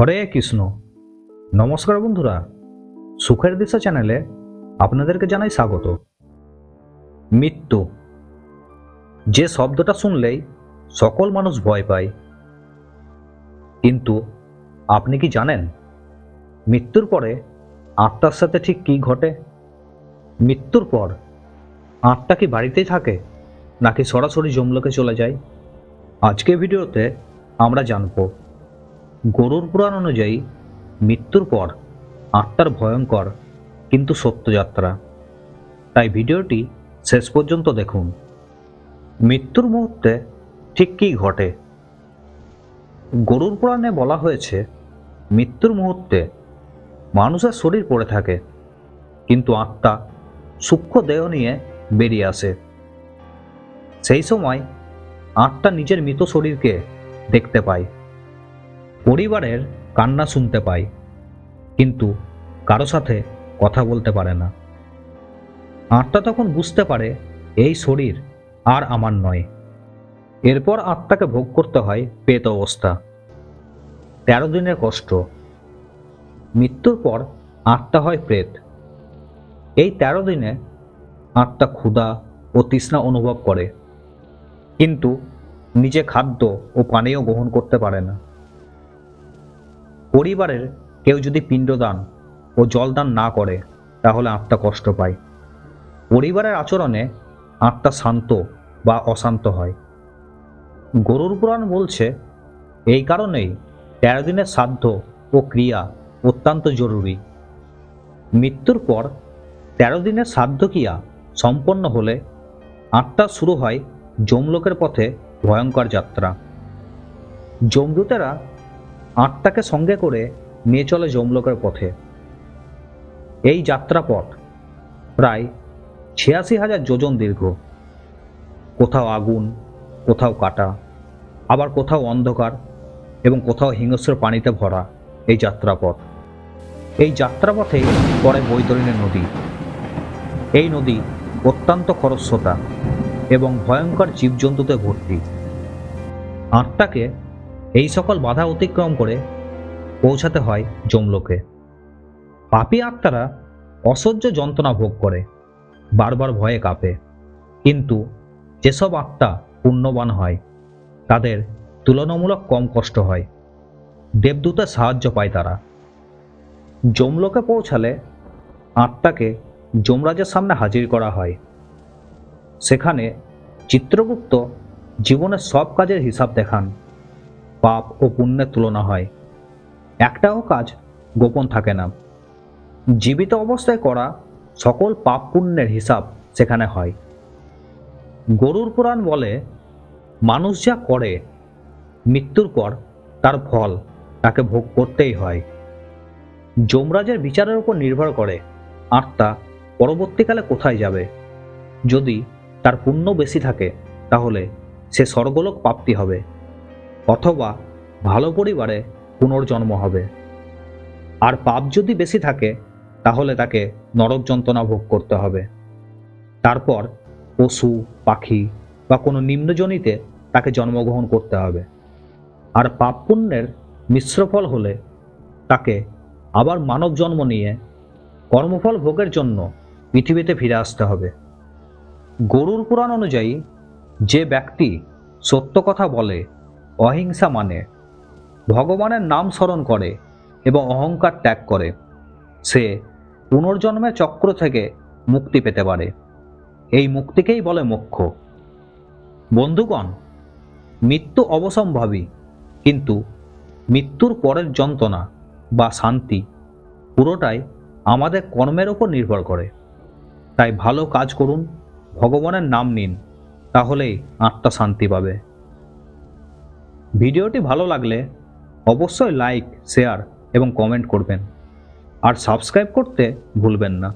হরে কৃষ্ণ। নমস্কার বন্ধুরা, সুখের দিশা চ্যানেলে আপনাদেরকে জানাই স্বাগত। মৃত্যু, যে শব্দটা শুনলেই সকল মানুষ ভয় পায়, কিন্তু আপনি কি জানেন মৃত্যুর পরে আত্মার সাথে ঠিক কী ঘটে? মৃত্যুর পর আত্মা কি বাড়িতেই থাকে, নাকি সরাসরি যমলোকে চলে যায়? আজকে ভিডিওতে আমরা জানব গরুড় পুরাণ অনুযায়ী মৃত্যুর পর আত্মার ভয়ঙ্কর কিন্তু সত্য যাত্রা। তাই ভিডিওটি শেষ পর্যন্ত দেখুন। মৃত্যুর মুহূর্তে ঠিক কী ঘটে? গরুড় পুরাণে বলা হয়েছে, মৃত্যুর মুহূর্তে মানুষের শরীর পড়ে থাকে, কিন্তু আত্মা সূক্ষ্ম দেহ নিয়ে বেরিয়ে আসে। সেই সময় আত্মা নিজের মৃত শরীরকে দেখতে পায়, পরিবারের কান্না শুনতে পায়, কিন্তু কারো সাথে কথা বলতে পারে না। আত্মা তখন বুঝতে পারে এই শরীর আর আমার নয়। এরপর আত্মাকে ভোগ করতে হয় প্রেত অবস্থা, 13 দিনের কষ্ট। মৃত্যুর পর আত্মা হয় প্রেত। এই 13 দিনে আত্মা ক্ষুধা ও তৃষ্ণা অনুভব করে, কিন্তু নিজে খাদ্য ও পানীয় গ্রহণ করতে পারে না। পরিবারের কেউ যদি পিণ্ডদান ও জলদান না করে, তাহলে আত্মা কষ্ট পায়। পরিবারের আচরণে আত্মা শান্ত বা অশান্ত হয়। গরুড় পুরাণ বলছে, এই কারণেই 13 দিনের শ্রাদ্ধ ও ক্রিয়া অত্যন্ত জরুরি। মৃত্যুর পর 13 দিনের শ্রাদ্ধ ক্রিয়া সম্পন্ন হলে আত্মা শুরু হয় যমলোকের পথে ভয়ঙ্কর যাত্রা। যমদূতেরা আত্মাকে সঙ্গে করে নিয়ে চলে যমলোকের পথে। এই যাত্রাপথ প্রায় 86,000 যোজন দীর্ঘ। কোথাও আগুন, কোথাও কাটা, আবার কোথাও অন্ধকার এবং কোথাও হিংস্র পানিতে ভরা এই যাত্রাপথ। এই যাত্রাপথেই পড়ে বৈতরণী নদী। এই নদী অত্যন্ত খরস্রোতা এবং ভয়ঙ্কর জীবজন্তুতে ভর্তি। আত্মাকে এই সকল বাধা অতিক্রম করে পৌঁছাতে হয় যমলোকে। পাপী আত্মারা অসহ্য যন্ত্রণা ভোগ করে, বারবার ভয়ে কাঁপে, কিন্তু যেসব আত্মা পুণ্যবান হয় তাদের তুলনামূলক কম কষ্ট হয়। দেবদূতের সাহায্য পায় তারা। যমলোকে পৌঁছালে আত্মাকে যমরাজের সামনে হাজির করা হয়। সেখানে চিত্রগুপ্ত জীবনের সব কাজের হিসাব দেখান। পাপ ও পুণ্যের তুলনা হয়। একটাও কাজ গোপন থাকে না। জীবিত অবস্থায় করা সকল পাপ পুণ্যের হিসাব সেখানে হয়। গরুড় পুরাণ বলে, মানুষ যা করে মৃত্যুর পর তার ফল তাকে ভোগ করতেই হয়। যমরাজের বিচারের উপর নির্ভর করে আত্মা পরবর্তীকালে কোথায় যাবে। যদি তার পুণ্য বেশি থাকে তাহলে সে স্বর্গলোক প্রাপ্তি হবে, অথবা ভালো পরিবারে পুনর্জন্ম হবে। আর পাপ যদি বেশি থাকে তাহলে তাকে নরক যন্ত্রণা ভোগ করতে হবে। তারপর পশু, পাখি বা কোনো নিম্নজনিতে তাকে জন্মগ্রহণ করতে হবে। আর পাপ পুণ্যের মিশ্র ফল হলে তাকে আবার মানব জন্ম নিয়ে কর্মফল ভোগের জন্য পৃথিবীতে ফিরে আসতে হবে। গরুড় পুরাণ অনুযায়ী যে ব্যক্তি সত্য কথা বলে, অহিংসা মানে, ভগবানের নাম স্মরণ করে এবং অহংকার ত্যাগ করে, সে পুনর্জন্মের চক্র থেকে মুক্তি পেতে পারে। এই মুক্তিকেই বলে মোক্ষ। বন্ধুগণ, মৃত্যু অবসম্ভাবী, কিন্তু মৃত্যুর পরের যন্ত্রণা বা শান্তি পুরোটাই আমাদের কর্মের ওপর নির্ভর করে। তাই ভালো কাজ করুন, ভগবানের নাম নিন, তাহলেই আত্মা শান্তি পাবে। ভিডিওটি ভালো লাগলে অবশ্যই লাইক, শেয়ার এবং কমেন্ট করবেন, আর সাবস্ক্রাইব করতে ভুলবেন না।